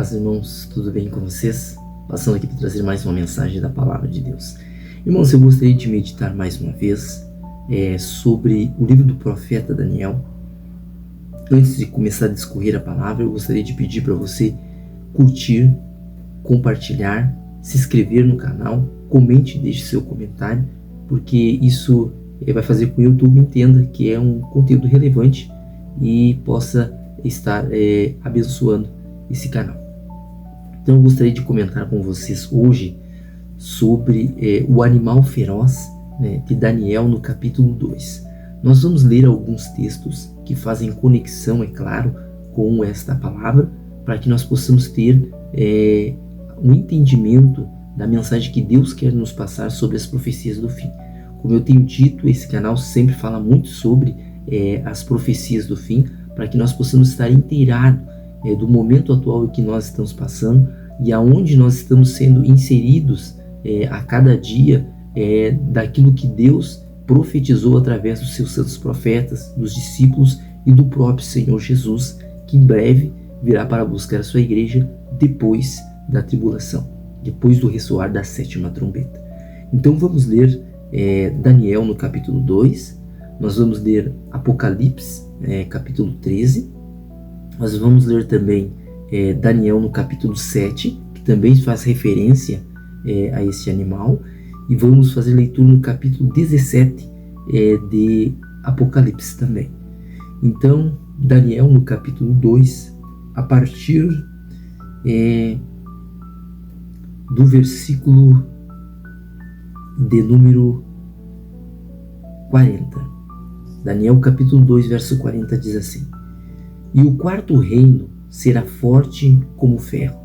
Paz, irmãos, tudo bem com vocês? Passando aqui para trazer mais uma mensagem da Palavra de Deus. Irmãos, eu gostaria de meditar mais uma vez sobre o livro do profeta Daniel. Antes de começar a discorrer a palavra, eu gostaria de pedir para você curtir, compartilhar, se inscrever no canal, comente e deixe seu comentário, porque isso vai fazer com que o YouTube entenda que é um conteúdo relevante e possa estar abençoando esse canal. Então eu gostaria de comentar com vocês hoje sobre o animal feroz, de Daniel no capítulo 2. Nós vamos ler alguns textos que fazem conexão, é claro, com esta palavra, para que nós possamos ter um entendimento da mensagem que Deus quer nos passar sobre as profecias do fim. Como eu tenho dito, esse canal sempre fala muito sobre as profecias do fim, para que nós possamos estar inteirados do momento atual em que nós estamos passando e aonde nós estamos sendo inseridos a cada dia daquilo que Deus profetizou através dos seus santos profetas, dos discípulos e do próprio Senhor Jesus, que em breve virá para buscar a sua igreja depois da tribulação, depois do ressoar da sétima trombeta. Então vamos ler Daniel no capítulo 2, nós vamos ler Apocalipse, capítulo 13, nós vamos ler também Daniel no capítulo 7, que também faz referência a esse animal, e vamos fazer leitura no capítulo 17 de Apocalipse também. Então, Daniel no capítulo 2, a partir do versículo de número 40. Daniel capítulo 2, verso 40 diz assim: E o quarto reino será forte como ferro,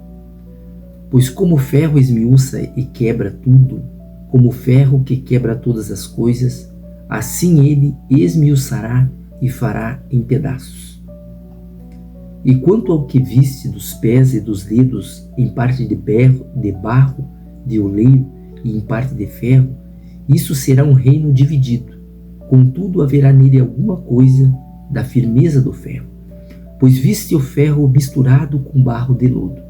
pois como o ferro esmiuça e quebra tudo, como o ferro que quebra todas as coisas, assim ele esmiuçará e fará em pedaços. E quanto ao que viste dos pés e dos dedos, em parte de barro, de oleiro e em parte de ferro, isso será um reino dividido. Contudo, haverá nele alguma coisa da firmeza do ferro, pois viste o ferro misturado com barro de lodo.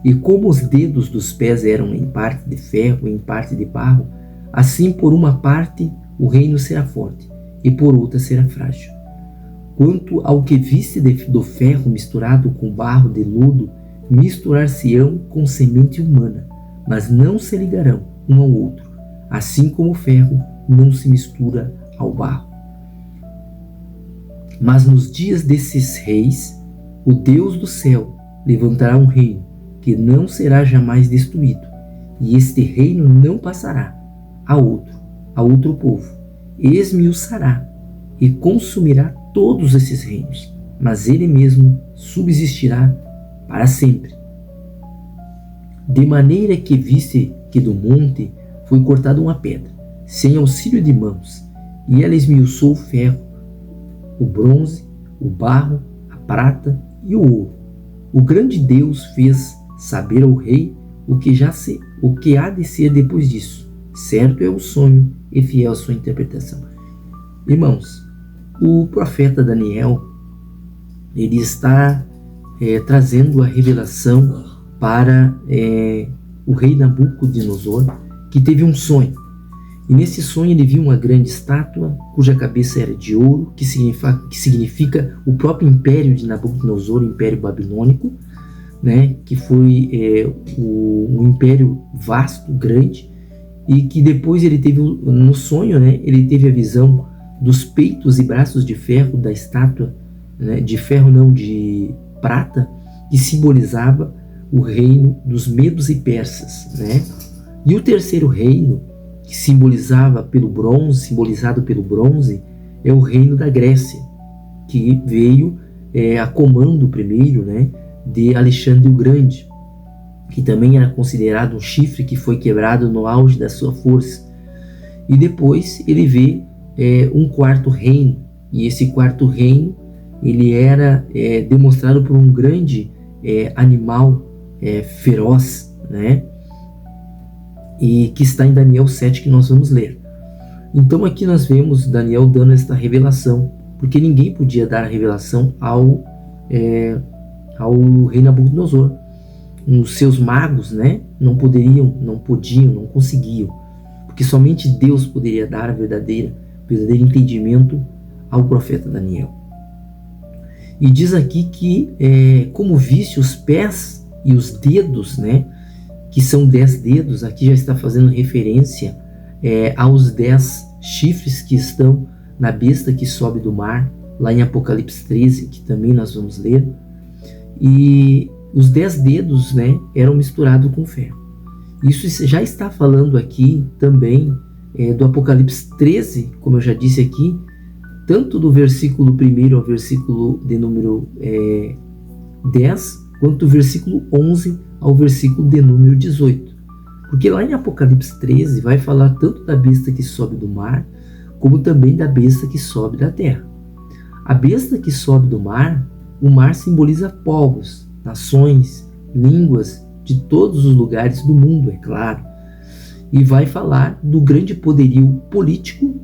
E como os dedos dos pés eram em parte de ferro e em parte de barro, assim por uma parte o reino será forte, e por outra será frágil. Quanto ao que viste do ferro misturado com barro de lodo, misturar-se-ão com semente humana, mas não se ligarão um ao outro, assim como o ferro não se mistura ao barro. Mas nos dias desses reis, o Deus do céu levantará um reino que não será jamais destruído, e este reino não passará a outro povo, esmiuçará e consumirá todos esses reinos, mas ele mesmo subsistirá para sempre. De maneira que viste que do monte foi cortada uma pedra, sem auxílio de mãos, e ela esmiuçou o ferro, o bronze, o barro, a prata e o ouro. O grande Deus fez saber ao rei o que há de ser depois disso. Certo é o sonho e fiel a sua interpretação. Irmãos, o profeta Daniel, ele está trazendo a revelação para o rei Nabucodonosor, que teve um sonho. E nesse sonho ele viu uma grande estátua, cuja cabeça era de ouro, que significa o próprio império de Nabucodonosor, o império babilônico, que foi um império vasto, grande, e que depois ele teve, no sonho, ele teve a visão dos peitos e braços de ferro da estátua, de ferro não, de prata, que simbolizava o reino dos medos e persas. E o terceiro reino, que simbolizado pelo bronze, é o reino da Grécia, que veio a comando primeiro, de Alexandre o Grande, que também era considerado um chifre que foi quebrado no auge da sua força. E depois ele vê um quarto reino, e esse quarto reino ele era demonstrado por um grande animal feroz, e que está em Daniel 7, que nós vamos ler. Então aqui nós vemos Daniel dando esta revelação, porque ninguém podia dar a revelação ao rei Nabucodonosor. os seus magos, né, não conseguiam, porque somente Deus poderia dar o verdadeiro entendimento ao profeta Daniel. E diz aqui que, como viste os pés e os dedos, né, que são 10 dedos, aqui já está fazendo referência aos 10 chifres que estão na besta que sobe do mar, lá em Apocalipse 13, que também nós vamos ler. E os 10 dedos, né, eram misturados com ferro. Isso já está falando aqui também do Apocalipse 13, como eu já disse aqui, tanto do versículo 1 ao versículo de número 10, quanto do versículo 11 ao versículo de número 18. Porque lá em Apocalipse 13 vai falar tanto da besta que sobe do mar, como também da besta que sobe da terra. A besta que sobe do mar, o mar simboliza povos, nações, línguas de todos os lugares do mundo, é claro. E vai falar do grande poderio político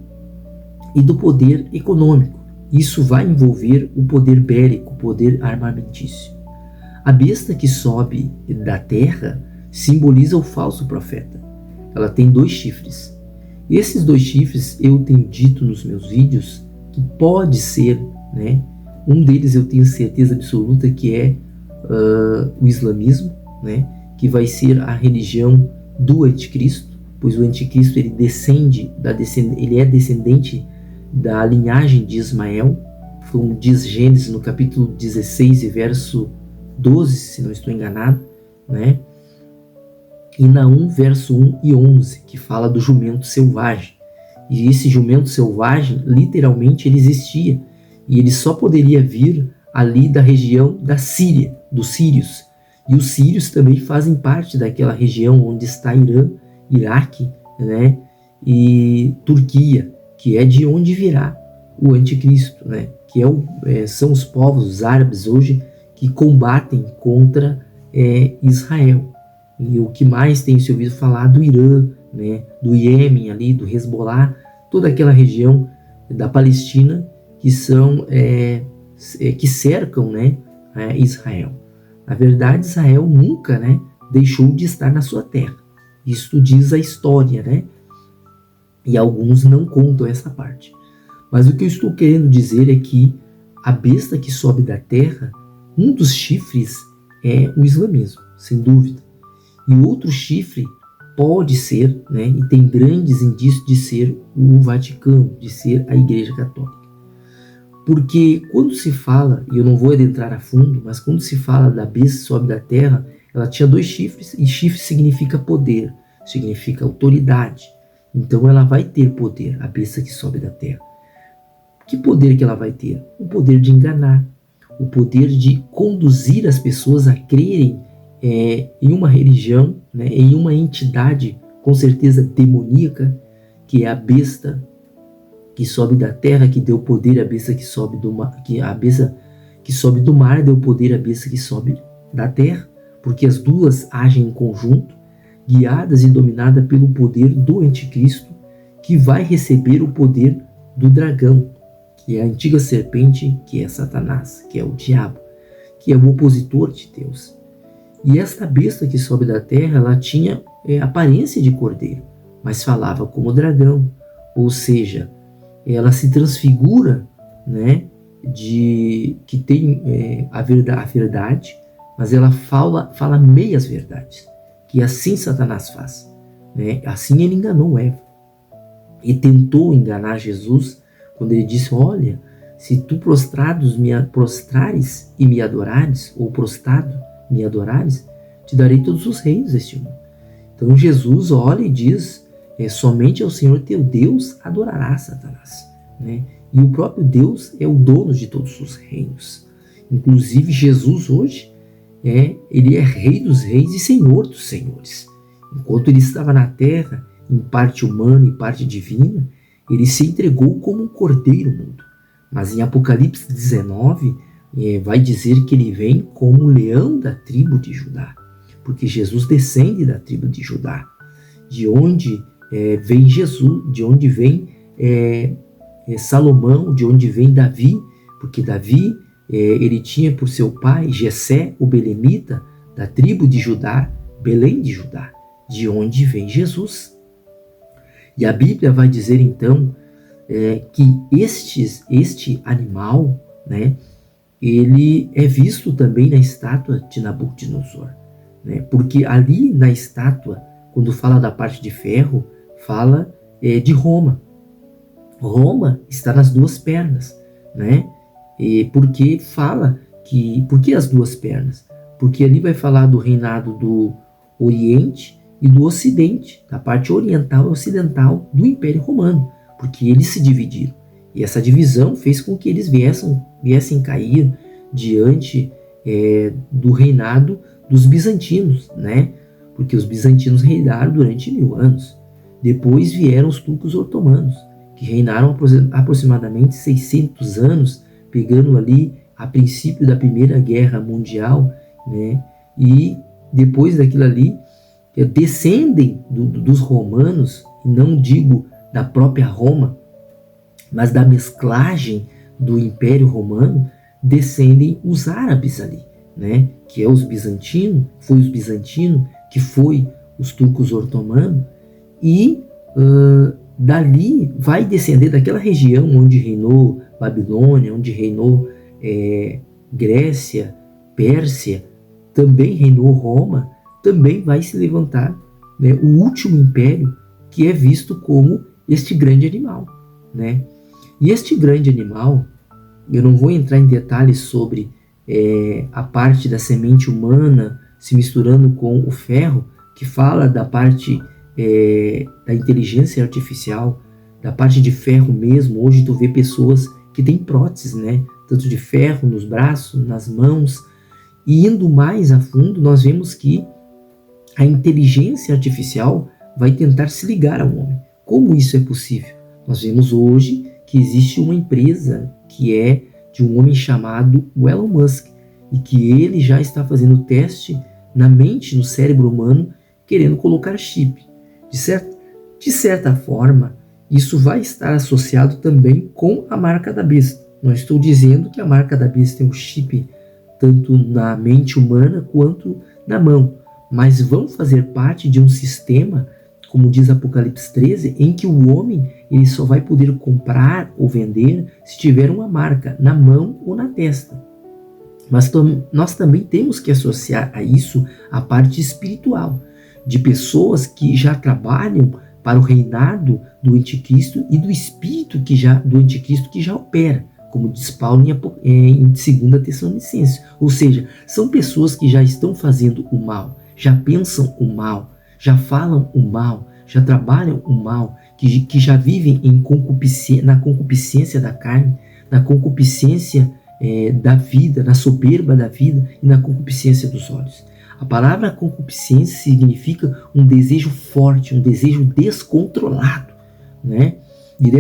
e do poder econômico. Isso vai envolver o poder bélico, o poder armamentício. A besta que sobe da terra simboliza o falso profeta. Ela tem 2 chifres. E esses 2 chifres, eu tenho dito nos meus vídeos, que pode ser, né, um deles eu tenho certeza absoluta que é o islamismo, né, que vai ser a religião do anticristo, pois o anticristo ele é descendente da linhagem de Ismael, como diz Gênesis no capítulo 16 e verso 12, se não estou enganado, né? E Naum, verso 1 e 11, que fala do jumento selvagem. E esse jumento selvagem, literalmente, ele existia. E ele só poderia vir ali da região da Síria, dos sírios. E os sírios também fazem parte daquela região onde está Irã, Iraque, né? E Turquia, que é de onde virá o anticristo, né? Que são os povos, os árabes hoje, que combatem contra Israel. E o que mais tem se ouvido falar do Irã, né, do Iêmen ali, do Hezbollah, toda aquela região da Palestina que que cercam, né, Israel. Na verdade, Israel nunca, né, deixou de estar na sua terra. Isto diz a história, né? E alguns não contam essa parte. Mas o que eu estou querendo dizer é que a besta que sobe da terra, um dos chifres é o islamismo, sem dúvida. E o outro chifre pode ser, né, e tem grandes indícios de ser o Vaticano, de ser a Igreja Católica. Porque quando se fala, e eu não vou adentrar a fundo, mas quando se fala da besta que sobe da terra, ela tinha 2 chifres, e chifre significa poder, significa autoridade. Então ela vai ter poder, a besta que sobe da terra. Que poder que ela vai ter? O poder de enganar, o poder de conduzir as pessoas a crerem em uma religião, né, em uma entidade com certeza demoníaca, que é a besta que sobe da terra, que deu poder à besta que sobe do mar, que a besta que sobe do mar deu poder à besta que sobe da terra, porque as duas agem em conjunto, guiadas e dominadas pelo poder do anticristo, que vai receber o poder do dragão, que é a antiga serpente, que é Satanás, que é o diabo, que é o opositor de Deus. E esta besta que sobe da terra, ela tinha aparência de cordeiro, mas falava como dragão, ou seja, ela se transfigura, né, que tem a verdade, mas ela fala meias verdades, que assim Satanás faz, né? Assim ele enganou Eva e tentou enganar Jesus quando ele disse: olha, se tu prostrares e me adorares, ou prostrado me adorares, te darei todos os reinos deste mundo. Então Jesus olha e diz: somente ao Senhor teu Deus adorarás, Satanás, né? E o próprio Deus é o dono de todos os reinos. Inclusive Jesus hoje, ele é Rei dos reis e Senhor dos senhores. Enquanto ele estava na terra, em parte humana e parte divina, ele se entregou como um cordeiro mudo. Mas em Apocalipse 19, vai dizer que ele vem como o leão da tribo de Judá, porque Jesus descende da tribo de Judá, de onde vem Jesus, de onde vem Salomão, de onde vem Davi, porque Davi ele tinha por seu pai Jessé, o belemita, da tribo de Judá, Belém de Judá, de onde vem Jesus. E a Bíblia vai dizer então que este animal, né, ele é visto também na estátua de Nabucodonosor, né, porque ali na estátua, quando fala da parte de ferro, fala de Roma. Roma está nas duas pernas, né? Porque fala por que as duas pernas? Porque ali vai falar do reinado do Oriente e do Ocidente, da parte oriental e ocidental do Império Romano, porque eles se dividiram. E essa divisão fez com que eles viessem cair diante do reinado dos bizantinos, né? Porque os bizantinos reinaram durante 1000 anos. Depois vieram os turcos otomanos, que reinaram aproximadamente 600 anos, pegando ali a princípio da Primeira Guerra Mundial, né? E depois daquilo ali, descendem dos romanos, não digo da própria Roma, mas da mesclagem do Império Romano, descendem os árabes ali, né? Que é os bizantinos, foi os bizantinos, que foi os turcos otomanos, e dali vai descender daquela região onde reinou Babilônia, onde reinou Grécia, Pérsia, também reinou Roma, também vai se levantar, né, o último império, que é visto como este grande animal, né? E este grande animal, eu não vou entrar em detalhes sobre a parte da semente humana se misturando com o ferro, que fala da parte da inteligência artificial, da parte de ferro mesmo. Hoje tu vê pessoas que têm próteses, né? Tanto de ferro nos braços, nas mãos. E indo mais a fundo, nós vemos que a inteligência artificial vai tentar se ligar ao homem. Como isso é possível? Nós vemos hoje que existe uma empresa que é de um homem chamado Elon Musk, e que ele já está fazendo teste na mente, no cérebro humano, querendo colocar chip. De certa forma, isso vai estar associado também com a marca da besta. Não estou dizendo que a marca da besta tem um chip tanto na mente humana quanto na mão, mas vão fazer parte de um sistema, como diz Apocalipse 13, em que o homem ele só vai poder comprar ou vender se tiver uma marca na mão ou na testa. Mas nós também temos que associar a isso a parte espiritual, de pessoas que já trabalham para o reinado do anticristo e do espírito do anticristo que já opera, como diz Paulo em 2 Tessalonicenses. Ou seja, são pessoas que já estão fazendo o mal, já pensam o mal, já falam o mal, já trabalham o mal, que já vivem na concupiscência da carne, na concupiscência da vida, na soberba da vida e na concupiscência dos olhos. A palavra concupiscência significa um desejo forte, um desejo descontrolado, né? E